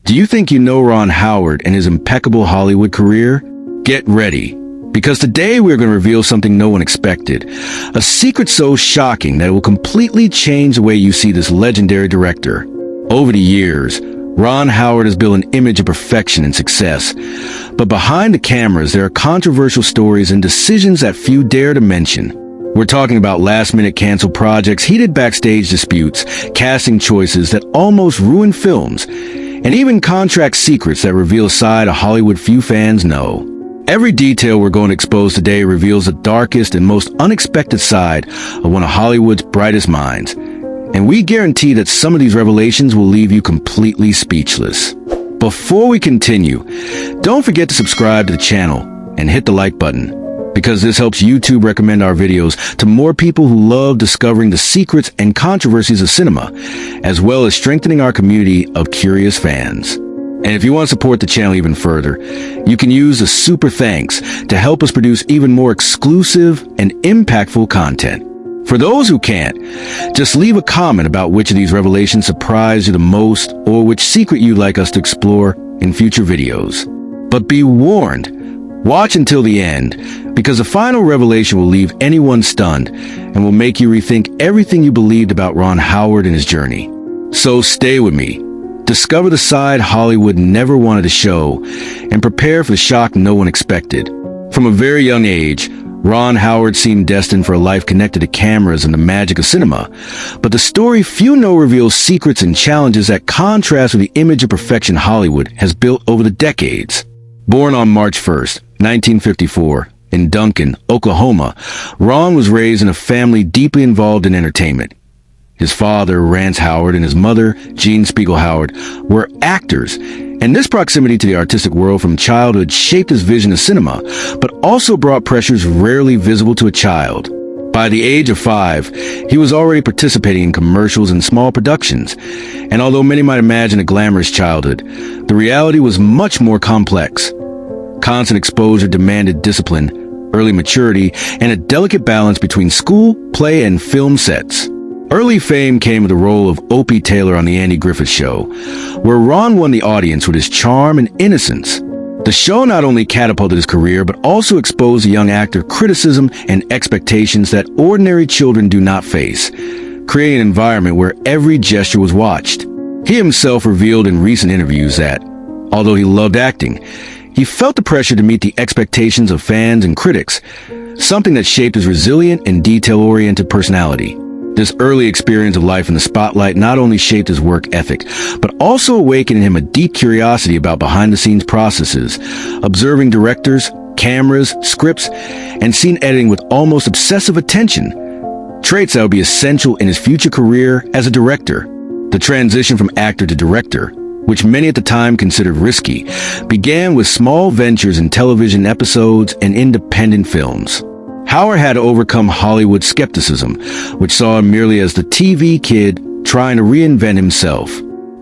Do you think you know Ron Howard and his impeccable Hollywood career? Get ready, because today we're going to reveal something no one expected. A secret so shocking that it will completely change the way you see this legendary director. Over the years, Ron Howard has built an image of perfection and success. But behind the cameras, there are controversial stories and decisions that few dare to mention. We're talking about last-minute canceled projects, heated backstage disputes, casting choices that almost ruin films, and even contract secrets that reveal a side of Hollywood few fans know. Every detail we're going to expose today reveals the darkest and most unexpected side of one of Hollywood's brightest minds. And we guarantee that some of these revelations will leave you completely speechless. Before we continue, don't forget to subscribe to the channel and hit the like button, because this helps YouTube recommend our videos to more people who love discovering the secrets and controversies of cinema, as well as strengthening our community of curious fans. And if you want to support the channel even further, you can use the super thanks to help us produce even more exclusive and impactful content. For those who can't, just leave a comment about which of these revelations surprised you the most or which secret you'd like us to explore in future videos. But be warned, watch until the end, because the final revelation will leave anyone stunned and will make you rethink everything you believed about Ron Howard and his journey. So stay with me. Discover the side Hollywood never wanted to show, and prepare for the shock no one expected. From a very young age, Ron Howard seemed destined for a life connected to cameras and the magic of cinema, but the story few know reveals secrets and challenges that contrast with the image of perfection Hollywood has built over the decades. Born on March 1st, 1954, in Duncan, Oklahoma, Ron was raised in a family deeply involved in entertainment. His father, Rance Howard, and his mother, Jean Spiegel Howard, were actors, and this proximity to the artistic world from childhood shaped his vision of cinema, but also brought pressures rarely visible to a child. By the age of 5, he was already participating in commercials and small productions, and although many might imagine a glamorous childhood, the reality was much more complex. Constant exposure demanded discipline, early maturity, and a delicate balance between school, play, and film sets. Early fame came with the role of Opie Taylor on The Andy Griffith Show, where Ron won the audience with his charm and innocence. The show not only catapulted his career, but also exposed the young actor criticism and expectations that ordinary children do not face, creating an environment where every gesture was watched. He himself revealed in recent interviews that, although he loved acting, he felt the pressure to meet the expectations of fans and critics, something that shaped his resilient and detail-oriented personality. This early experience of life in the spotlight not only shaped his work ethic, but also awakened in him a deep curiosity about behind-the-scenes processes, observing directors, cameras, scripts, and scene editing with almost obsessive attention, traits that would be essential in his future career as a director. The transition from actor to director, which many at the time considered risky, began with small ventures in television episodes and independent films. Howard had to overcome Hollywood skepticism, which saw him merely as the TV kid trying to reinvent himself.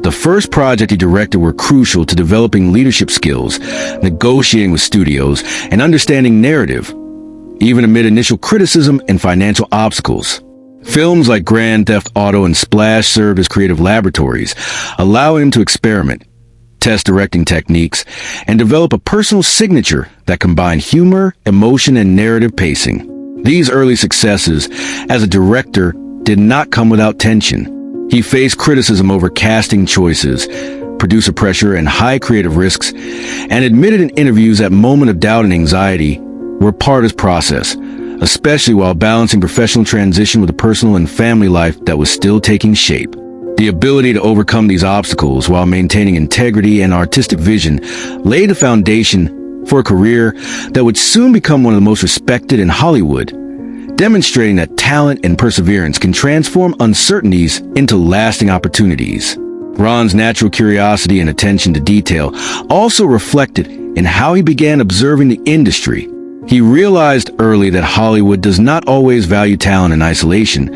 The first project he directed were crucial to developing leadership skills, negotiating with studios, and understanding narrative, even amid initial criticism and financial obstacles. Films like Grand Theft Auto and Splash served as creative laboratories, allowing him to experiment, test directing techniques, and develop a personal signature that combined humor, emotion, and narrative pacing. These early successes as a director did not come without tension. He faced criticism over casting choices, producer pressure, and high creative risks, and admitted in interviews that moments of doubt and anxiety were part of his process, especially while balancing professional transition with a personal and family life that was still taking shape. The ability to overcome these obstacles while maintaining integrity and artistic vision laid the foundation for a career that would soon become one of the most respected in Hollywood, demonstrating that talent and perseverance can transform uncertainties into lasting opportunities. Ron's natural curiosity and attention to detail also reflected in how he began observing the industry. He realized early that Hollywood does not always value talent in isolation,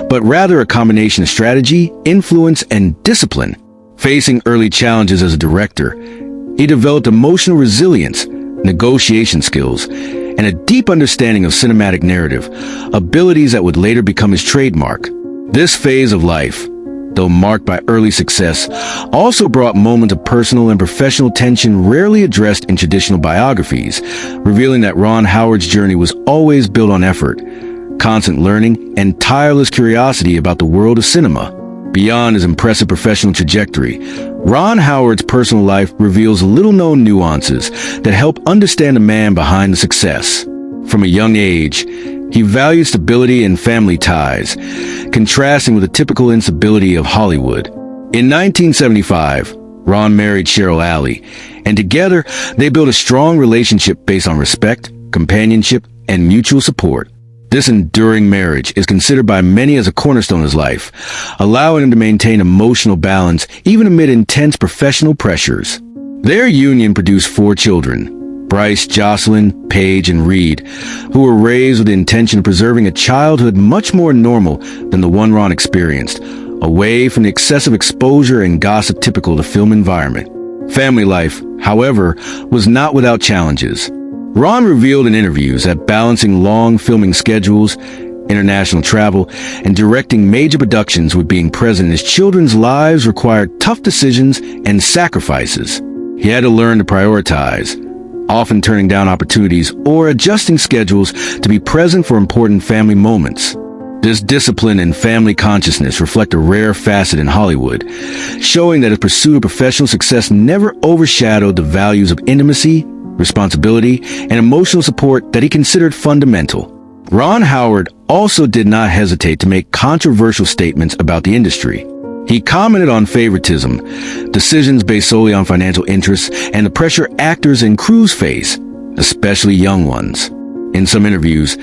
but rather a combination of strategy, influence, and discipline. Facing early challenges as a director, he developed emotional resilience, negotiation skills, and a deep understanding of cinematic narrative, abilities that would later become his trademark. This phase of life, though marked by early success, also brought moments of personal and professional tension rarely addressed in traditional biographies, revealing that Ron Howard's journey was always built on effort, constant learning, and tireless curiosity about the world of cinema. Beyond his impressive professional trajectory, Ron Howard's personal life reveals little-known nuances that help understand the man behind the success. From a young age, he valued stability and family ties, contrasting with the typical instability of Hollywood. In 1975, Ron married Cheryl Alley, and together they built a strong relationship based on respect, companionship, and mutual support. This enduring marriage is considered by many as a cornerstone of his life, allowing him to maintain emotional balance even amid intense professional pressures. Their union produced 4 children, Bryce, Jocelyn, Paige, and Reed, who were raised with the intention of preserving a childhood much more normal than the one Ron experienced, away from the excessive exposure and gossip typical of the film environment. Family life, however, was not without challenges. Ron revealed in interviews that balancing long filming schedules, international travel, and directing major productions with being present in his children's lives required tough decisions and sacrifices. He had to learn to prioritize, often turning down opportunities or adjusting schedules to be present for important family moments. This discipline and family consciousness reflect a rare facet in Hollywood, showing that his pursuit of professional success never overshadowed the values of intimacy, responsibility, and emotional support that he considered fundamental. Ron Howard also did not hesitate to make controversial statements about the industry. He commented on favoritism, decisions based solely on financial interests, and the pressure actors and crews face, especially young ones. In some interviews,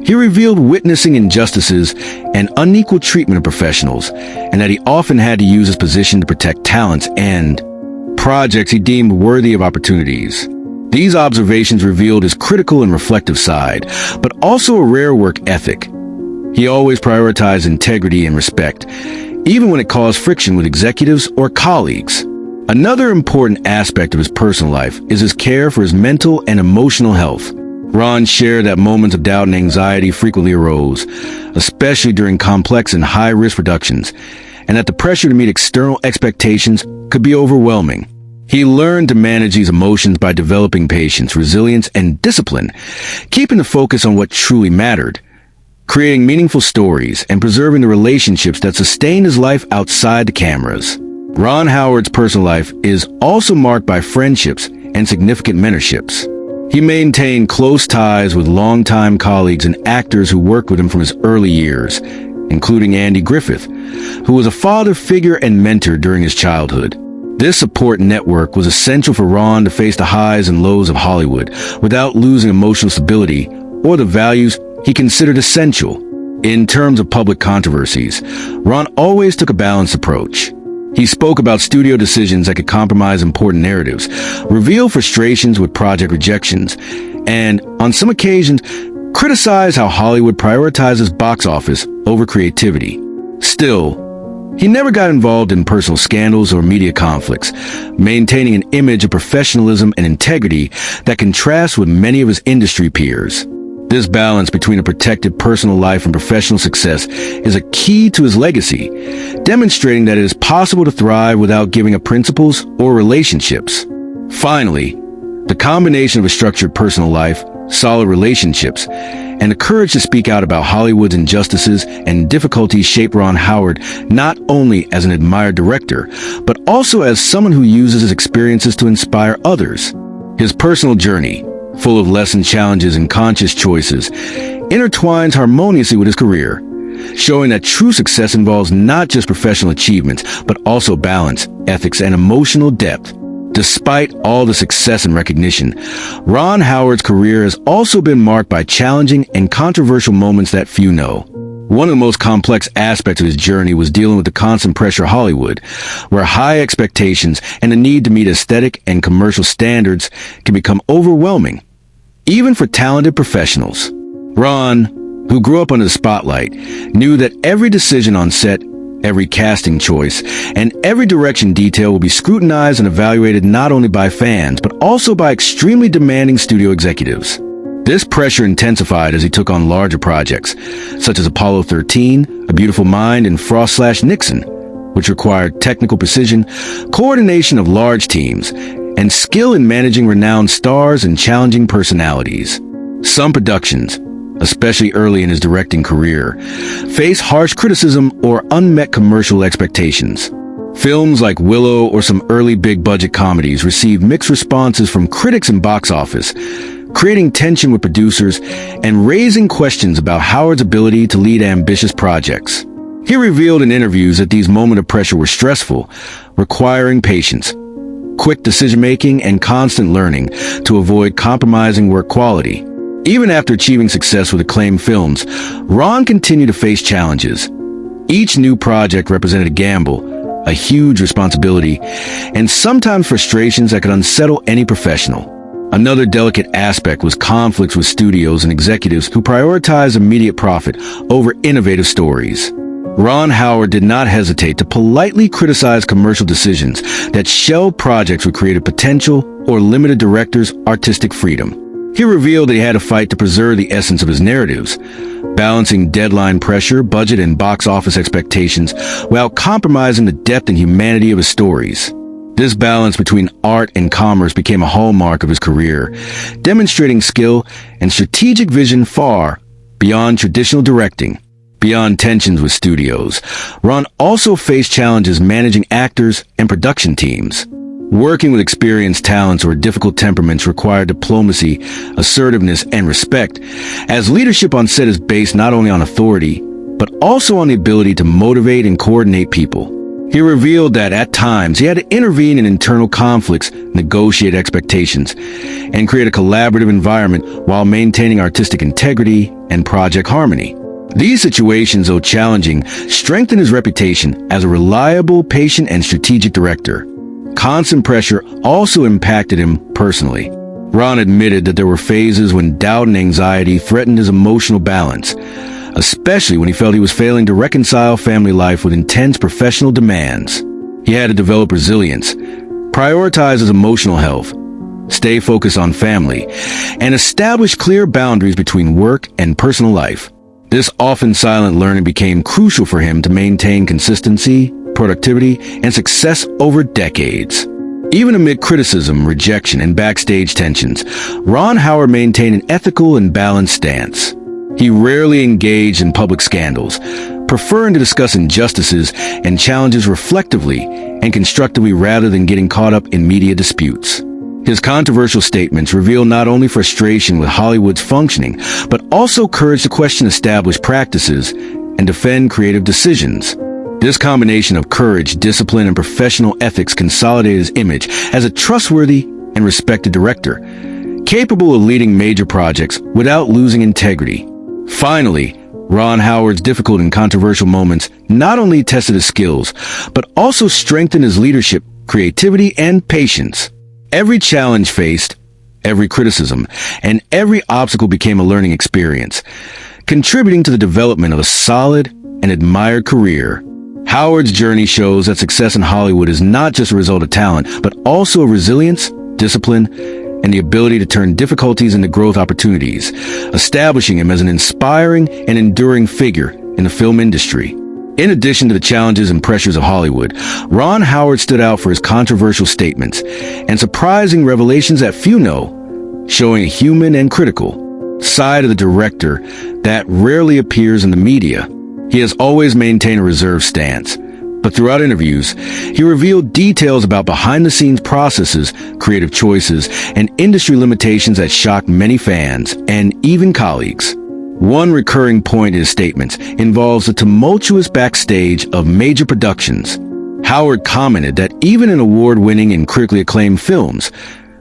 he revealed witnessing injustices and unequal treatment of professionals, and that he often had to use his position to protect talents and projects he deemed worthy of opportunities. These observations revealed his critical and reflective side, but also a rare work ethic. He always prioritized integrity and respect, even when it caused friction with executives or colleagues. Another important aspect of his personal life is his care for his mental and emotional health. Ron shared that moments of doubt and anxiety frequently arose, especially during complex and high-risk productions, and that the pressure to meet external expectations could be overwhelming. He learned to manage these emotions by developing patience, resilience, and discipline, keeping the focus on what truly mattered, creating meaningful stories, and preserving the relationships that sustained his life outside the cameras. Ron Howard's personal life is also marked by friendships and significant mentorships. He maintained close ties with longtime colleagues and actors who worked with him from his early years, including Andy Griffith, who was a father figure and mentor during his childhood. This support network was essential for Ron to face the highs and lows of Hollywood without losing emotional stability or the values he considered essential. In terms of public controversies, Ron always took a balanced approach. He spoke about studio decisions that could compromise important narratives, reveal frustrations with project rejections, and, on some occasions, criticize how Hollywood prioritizes box office over creativity. Still, he never got involved in personal scandals or media conflicts, maintaining an image of professionalism and integrity that contrasts with many of his industry peers. This balance between a protected personal life and professional success is a key to his legacy, demonstrating that it is possible to thrive without giving up principles or relationships. Finally, the combination of a structured personal life, solid relationships, and the courage to speak out about Hollywood's injustices and difficulties shaped Ron Howard not only as an admired director, but also as someone who uses his experiences to inspire others. His personal journey, full of lessons, challenges, and conscious choices, intertwines harmoniously with his career, showing that true success involves not just professional achievements, but also balance, ethics, and emotional depth. Despite all the success and recognition, Ron Howard's career has also been marked by challenging and controversial moments that few know. One of the most complex aspects of his journey was dealing with the constant pressure of Hollywood, where high expectations and the need to meet aesthetic and commercial standards can become overwhelming, even for talented professionals. Ron, who grew up under the spotlight, knew that every decision on set, every casting choice, and every direction detail will be scrutinized and evaluated not only by fans, but also by extremely demanding studio executives. This pressure intensified as he took on larger projects, such as Apollo 13, A Beautiful Mind, and Frost/Nixon, which required technical precision, coordination of large teams, and skill in managing renowned stars and challenging personalities. Some productions, especially early in his directing career, face harsh criticism or unmet commercial expectations. Films like Willow or some early big-budget comedies received mixed responses from critics and box office, creating tension with producers and raising questions about Howard's ability to lead ambitious projects. He revealed in interviews that these moments of pressure were stressful, requiring patience, quick decision-making, and constant learning to avoid compromising work quality. Even after achieving success with acclaimed films, Ron continued to face challenges. Each new project represented a gamble, a huge responsibility, and sometimes frustrations that could unsettle any professional. Another delicate aspect was conflicts with studios and executives who prioritized immediate profit over innovative stories. Ron Howard did not hesitate to politely criticize commercial decisions that shelved projects with creative potential or limited directors' artistic freedom. He revealed that he had to fight to preserve the essence of his narratives, balancing deadline pressure, budget, and box office expectations while compromising the depth and humanity of his stories. This balance between art and commerce became a hallmark of his career, demonstrating skill and strategic vision far beyond traditional directing. Beyond tensions with studios, Ron also faced challenges managing actors and production teams. Working with experienced talents or difficult temperaments required diplomacy, assertiveness, and respect, as leadership on set is based not only on authority, but also on the ability to motivate and coordinate people. He revealed that at times he had to intervene in internal conflicts, negotiate expectations, and create a collaborative environment while maintaining artistic integrity and project harmony. These situations, though challenging, strengthened his reputation as a reliable, patient, and strategic director. Constant pressure also impacted him personally. Ron admitted that there were phases when doubt and anxiety threatened his emotional balance, especially when he felt he was failing to reconcile family life with intense professional demands. He had to develop resilience, prioritize his emotional health, stay focused on family, and establish clear boundaries between work and personal life. This often silent learning became crucial for him to maintain consistency, productivity, and success over decades. Even amid criticism, rejection, and backstage tensions, Ron Howard maintained an ethical and balanced stance. He rarely engaged in public scandals, preferring to discuss injustices and challenges reflectively and constructively rather than getting caught up in media disputes. His controversial statements reveal not only frustration with Hollywood's functioning, but also courage to question established practices and defend creative decisions. This combination of courage, discipline, and professional ethics consolidated his image as a trustworthy and respected director, capable of leading major projects without losing integrity. Finally, Ron Howard's difficult and controversial moments not only tested his skills, but also strengthened his leadership, creativity, and patience. Every challenge faced, every criticism, and every obstacle became a learning experience, contributing to the development of a solid and admired career. Howard's journey shows that success in Hollywood is not just a result of talent, but also of resilience, discipline, and the ability to turn difficulties into growth opportunities, establishing him as an inspiring and enduring figure in the film industry. In addition to the challenges and pressures of Hollywood, Ron Howard stood out for his controversial statements and surprising revelations that few know, showing a human and critical side of the director that rarely appears in the media. He has always maintained a reserved stance, but throughout interviews, he revealed details about behind-the-scenes processes, creative choices, and industry limitations that shocked many fans and even colleagues. One recurring point in his statements involves the tumultuous backstage of major productions. Howard commented that even in award-winning and critically acclaimed films,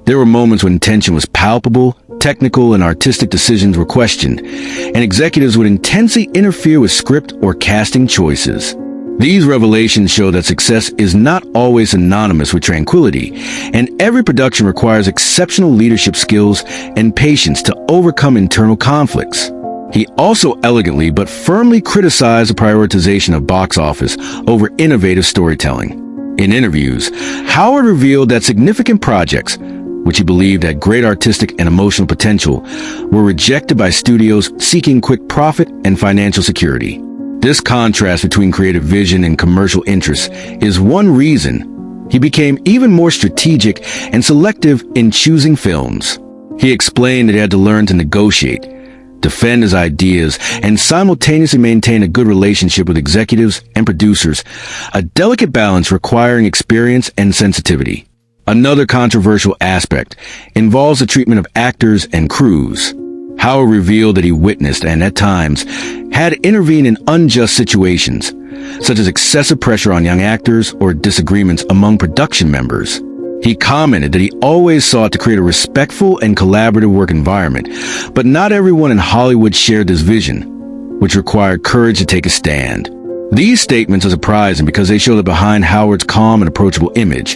there were moments when tension was palpable, technical and artistic decisions were questioned, and executives would intensely interfere with script or casting choices. These revelations show that success is not always synonymous with tranquility, and every production requires exceptional leadership skills and patience to overcome internal conflicts. He also elegantly but firmly criticized the prioritization of box office over innovative storytelling. In interviews, Howard revealed that significant projects, which he believed had great artistic and emotional potential, were rejected by studios seeking quick profit and financial security. This contrast between creative vision and commercial interests is one reason he became even more strategic and selective in choosing films. He explained that he had to learn to negotiate, defend his ideas, and simultaneously maintain a good relationship with executives and producers, a delicate balance requiring experience and sensitivity. Another controversial aspect involves the treatment of actors and crews. Howard revealed that he witnessed and, at times, had to intervene in unjust situations, such as excessive pressure on young actors or disagreements among production members. He commented that he always sought to create a respectful and collaborative work environment, but not everyone in Hollywood shared this vision, which required courage to take a stand. These statements are surprising because they show that behind Howard's calm and approachable image,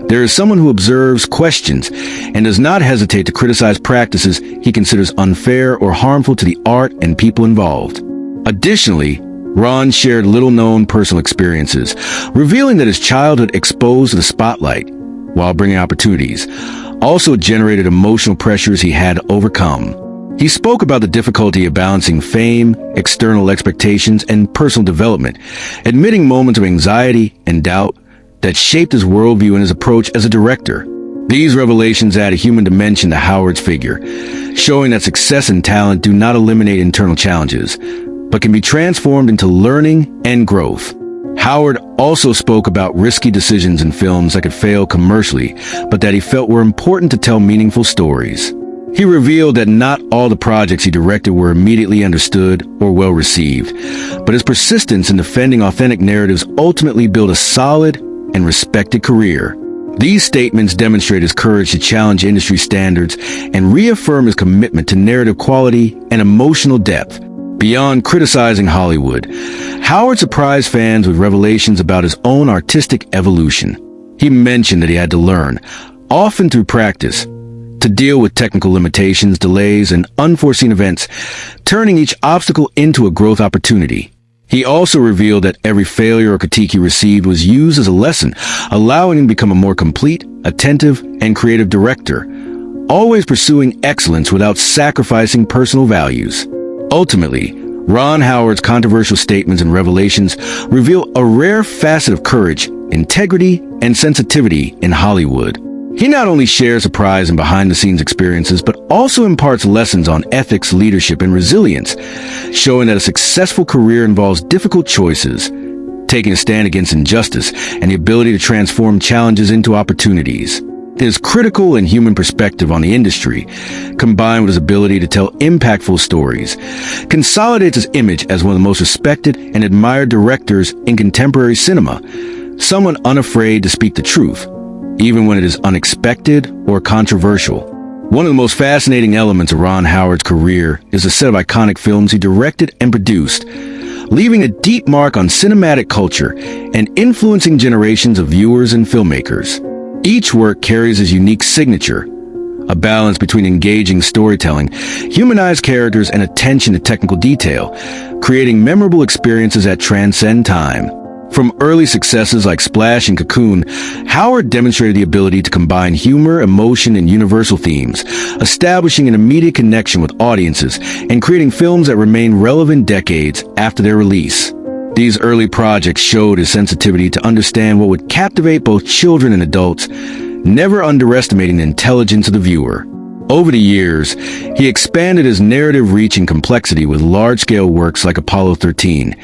there is someone who observes, questions, and does not hesitate to criticize practices he considers unfair or harmful to the art and people involved. Additionally, Ron shared little-known personal experiences, revealing that his childhood exposed to the spotlight, while bringing opportunities, also generated emotional pressures he had to overcome. He spoke about the difficulty of balancing fame, external expectations, and personal development, admitting moments of anxiety and doubt that shaped his worldview and his approach as a director. These revelations add a human dimension to Howard's figure, showing that success and talent do not eliminate internal challenges, but can be transformed into learning and growth. Howard also spoke about risky decisions in films that could fail commercially, but that he felt were important to tell meaningful stories. He revealed that not all the projects he directed were immediately understood or well received, but his persistence in defending authentic narratives ultimately built a solid and respected career. These statements demonstrate his courage to challenge industry standards and reaffirm his commitment to narrative quality and emotional depth. Beyond criticizing Hollywood, Howard surprised fans with revelations about his own artistic evolution. He mentioned that he had to learn, often through practice, to deal with technical limitations, delays, and unforeseen events, turning each obstacle into a growth opportunity. He also revealed that every failure or critique he received was used as a lesson, allowing him to become a more complete, attentive, and creative director, always pursuing excellence without sacrificing personal values. Ultimately, Ron Howard's controversial statements and revelations reveal a rare facet of courage, integrity, and sensitivity in Hollywood. He not only shares surprise and behind-the-scenes experiences, but also imparts lessons on ethics, leadership, and resilience, showing that a successful career involves difficult choices, taking a stand against injustice, and the ability to transform challenges into opportunities. His critical and human perspective on the industry, combined with his ability to tell impactful stories, consolidates his image as one of the most respected and admired directors in contemporary cinema, someone unafraid to speak the truth, even when it is unexpected or controversial. One of the most fascinating elements of Ron Howard's career is the set of iconic films he directed and produced, leaving a deep mark on cinematic culture and influencing generations of viewers and filmmakers. Each work carries his unique signature, a balance between engaging storytelling, humanized characters, and attention to technical detail, creating memorable experiences that transcend time. From early successes like Splash and Cocoon, Howard demonstrated the ability to combine humor, emotion, and universal themes, establishing an immediate connection with audiences and creating films that remain relevant decades after their release. These early projects showed his sensitivity to understand what would captivate both children and adults, never underestimating the intelligence of the viewer. Over the years, he expanded his narrative reach and complexity with large-scale works like Apollo 13,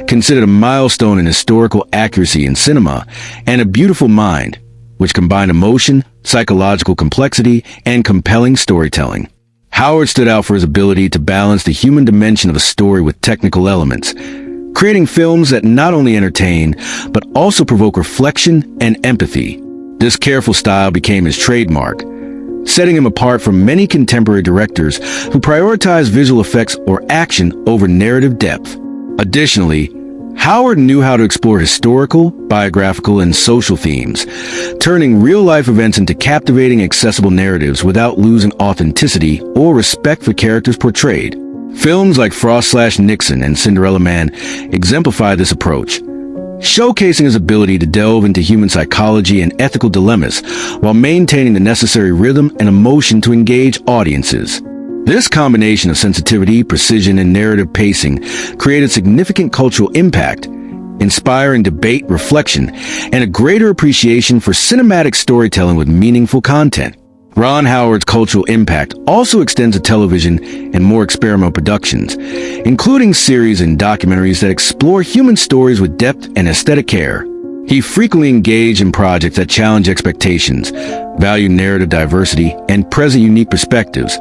considered a milestone in historical accuracy in cinema, and A Beautiful Mind, which combined emotion, psychological complexity, and compelling storytelling. Howard stood out for his ability to balance the human dimension of a story with technical elements, creating films that not only entertain, but also provoke reflection and empathy. This careful style became his trademark, setting him apart from many contemporary directors who prioritize visual effects or action over narrative depth. Additionally, Howard knew how to explore historical, biographical, and social themes, turning real-life events into captivating, accessible narratives without losing authenticity or respect for characters portrayed. Films like Frost/Nixon and Cinderella Man exemplify this approach, showcasing his ability to delve into human psychology and ethical dilemmas while maintaining the necessary rhythm and emotion to engage audiences. This combination of sensitivity, precision, and narrative pacing created significant cultural impact, inspiring debate, reflection, and a greater appreciation for cinematic storytelling with meaningful content. Ron Howard's cultural impact also extends to television and more experimental productions, including series and documentaries that explore human stories with depth and aesthetic care. He frequently engaged in projects that challenge expectations, value narrative diversity, and present unique perspectives,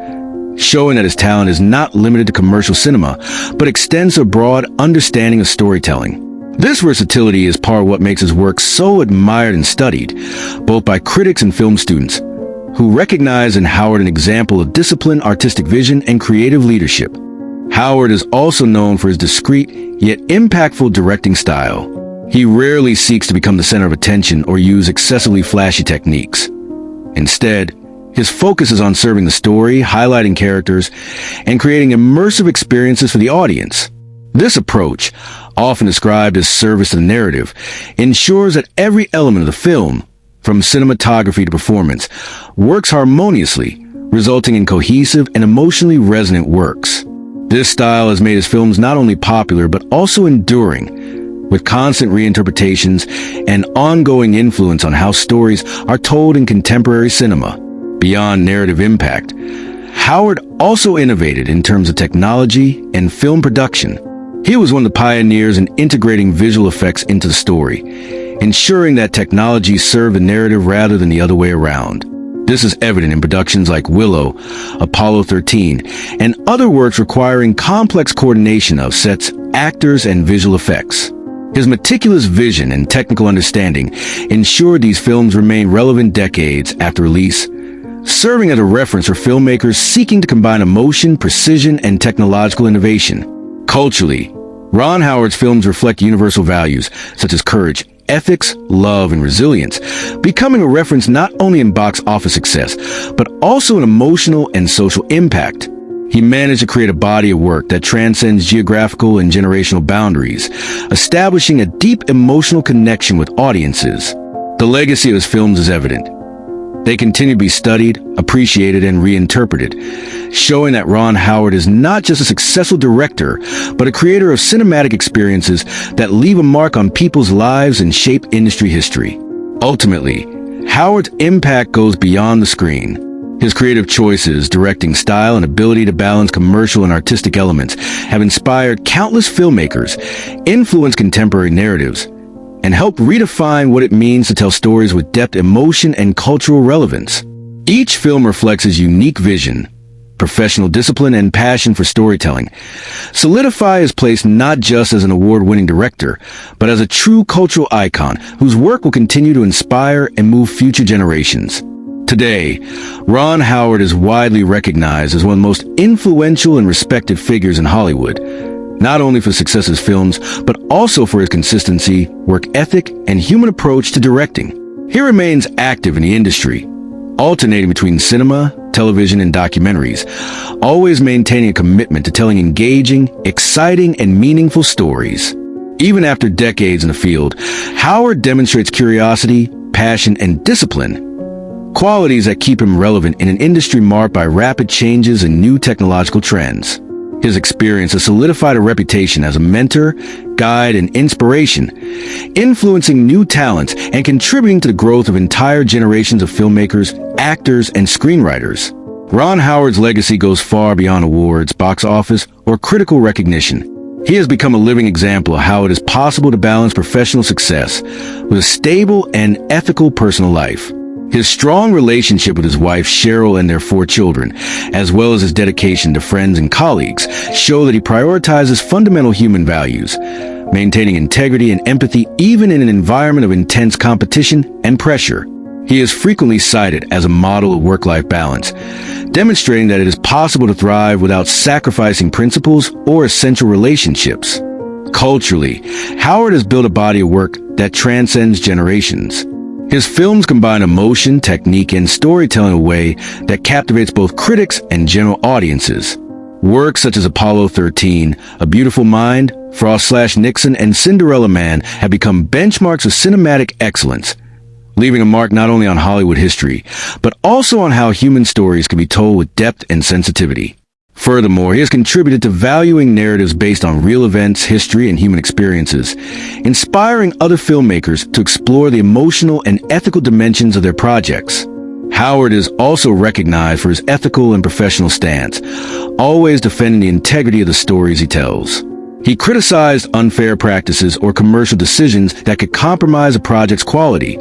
showing that his talent is not limited to commercial cinema, but extends to a broad understanding of storytelling. This versatility is part of what makes his work so admired and studied, both by critics and film students, who recognize in Howard an example of disciplined artistic vision and creative leadership. Howard is also known for his discreet, yet impactful directing style. He rarely seeks to become the center of attention or use excessively flashy techniques. Instead, his focus is on serving the story, highlighting characters, and creating immersive experiences for the audience. This approach, often described as service to the narrative, ensures that every element of the film, from cinematography to performance, works harmoniously, resulting in cohesive and emotionally resonant works. This style has made his films not only popular but also enduring, with constant reinterpretations and ongoing influence on how stories are told in contemporary cinema. Beyond narrative impact, Howard also innovated in terms of technology and film production. He was one of the pioneers in integrating visual effects into the story, ensuring that technology served the narrative rather than the other way around. This is evident in productions like Willow, Apollo 13, and other works requiring complex coordination of sets, actors, and visual effects. His meticulous vision and technical understanding ensured these films remain relevant decades after release, serving as a reference for filmmakers seeking to combine emotion, precision, and technological innovation. Culturally, Ron Howard's films reflect universal values such as courage, ethics, love, and resilience, becoming a reference not only in box office success, but also in emotional and social impact. He managed to create a body of work that transcends geographical and generational boundaries, establishing a deep emotional connection with audiences. The legacy of his films is evident. They continue to be studied, appreciated, and reinterpreted, showing that Ron Howard is not just a successful director, but a creator of cinematic experiences that leave a mark on people's lives and shape industry history. Ultimately, Howard's impact goes beyond the screen. His creative choices, directing style, and ability to balance commercial and artistic elements have inspired countless filmmakers, influenced contemporary narratives, and helped redefine what it means to tell stories with depth, emotion, and cultural relevance. Each film reflects his unique vision, professional discipline, and passion for storytelling, solidify his place not just as an award-winning director, but as a true cultural icon whose work will continue to inspire and move future generations. Today, Ron Howard is widely recognized as one of the most influential and respected figures in Hollywood, not only for the success of his films, but also for his consistency, work ethic, and human approach to directing. He remains active in the industry, alternating between cinema, television, and documentaries, always maintaining a commitment to telling engaging, exciting, and meaningful stories. Even after decades in the field, Howard demonstrates curiosity, passion, and discipline, qualities that keep him relevant in an industry marked by rapid changes and new technological trends. His experience has solidified a reputation as a mentor, guide, and inspiration, influencing new talents and contributing to the growth of entire generations of filmmakers, actors, and screenwriters. Ron Howard's legacy goes far beyond awards, box office, or critical recognition. He has become a living example of how it is possible to balance professional success with a stable and ethical personal life. His strong relationship with his wife, Cheryl, and their 4 children, as well as his dedication to friends and colleagues, show that he prioritizes fundamental human values, maintaining integrity and empathy even in an environment of intense competition and pressure. He is frequently cited as a model of work-life balance, demonstrating that it is possible to thrive without sacrificing principles or essential relationships. Culturally, Howard has built a body of work that transcends generations. His films combine emotion, technique, and storytelling in a way that captivates both critics and general audiences. Works such as Apollo 13, A Beautiful Mind, Frost/Nixon, and Cinderella Man have become benchmarks of cinematic excellence, leaving a mark not only on Hollywood history, but also on how human stories can be told with depth and sensitivity. Furthermore, he has contributed to valuing narratives based on real events, history, and human experiences, inspiring other filmmakers to explore the emotional and ethical dimensions of their projects. Howard is also recognized for his ethical and professional stance, always defending the integrity of the stories he tells. He criticized unfair practices or commercial decisions that could compromise a project's quality,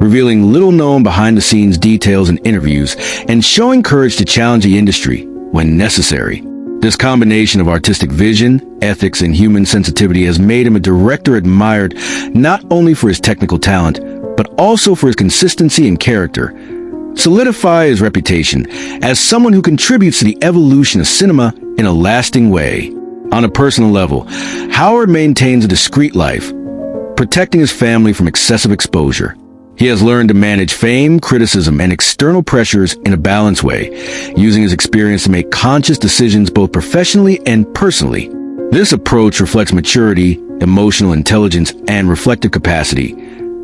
revealing little-known behind-the-scenes details in interviews and showing courage to challenge the industry when necessary. This combination of artistic vision, ethics, and human sensitivity has made him a director admired not only for his technical talent, but also for his consistency and character, solidify his reputation as someone who contributes to the evolution of cinema in a lasting way. On a personal level, Howard maintains a discreet life, protecting his family from excessive exposure. He has learned to manage fame, criticism, and external pressures in a balanced way, using his experience to make conscious decisions both professionally and personally. This approach reflects maturity, emotional intelligence, and reflective capacity,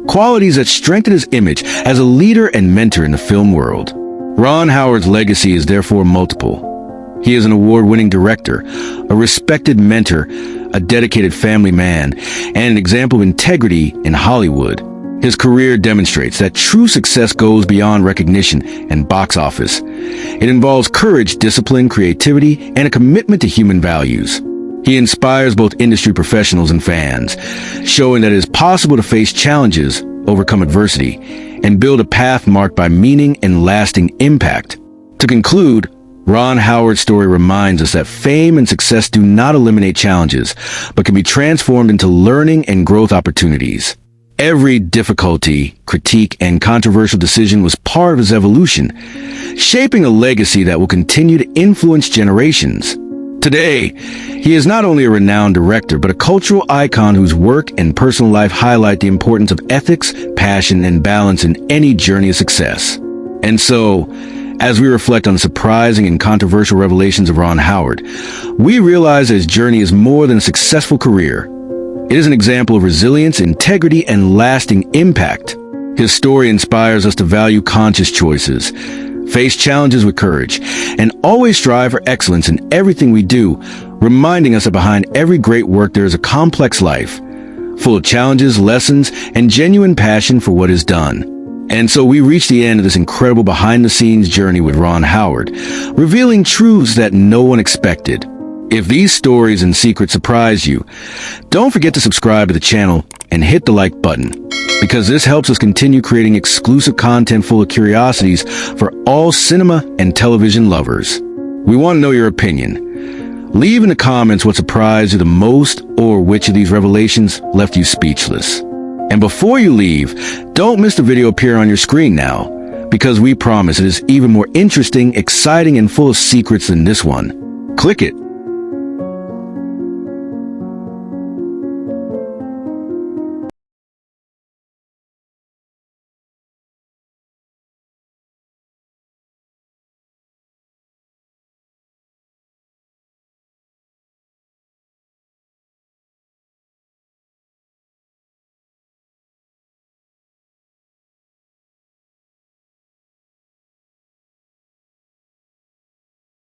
qualities that strengthen his image as a leader and mentor in the film world. Ron Howard's legacy is therefore multiple. He is an award-winning director, a respected mentor, a dedicated family man, and an example of integrity in Hollywood. His career demonstrates that true success goes beyond recognition and box office. It involves courage, discipline, creativity, and a commitment to human values. He inspires both industry professionals and fans, showing that it is possible to face challenges, overcome adversity, and build a path marked by meaning and lasting impact. To conclude, Ron Howard's story reminds us that fame and success do not eliminate challenges, but can be transformed into learning and growth opportunities. Every difficulty, critique, and controversial decision was part of his evolution, shaping a legacy that will continue to influence generations. Today, he is not only a renowned director, but a cultural icon whose work and personal life highlight the importance of ethics, passion, and balance in any journey of success. And so, as we reflect on the surprising and controversial revelations of Ron Howard, we realize that his journey is more than a successful career. It is an example of resilience, integrity, and lasting impact. His story inspires us to value conscious choices, face challenges with courage, and always strive for excellence in everything we do, reminding us that behind every great work there is a complex life, full of challenges, lessons, and genuine passion for what is done. And so we reach the end of this incredible behind-the-scenes journey with Ron Howard, revealing truths that no one expected. If these stories and secrets surprise you, don't forget to subscribe to the channel and hit the like button, because this helps us continue creating exclusive content full of curiosities for all cinema and television lovers. We want to know your opinion. Leave in the comments what surprised you the most or which of these revelations left you speechless. And before you leave, don't miss the video appear on your screen now, because we promise it is even more interesting, exciting, and full of secrets than this one. Click it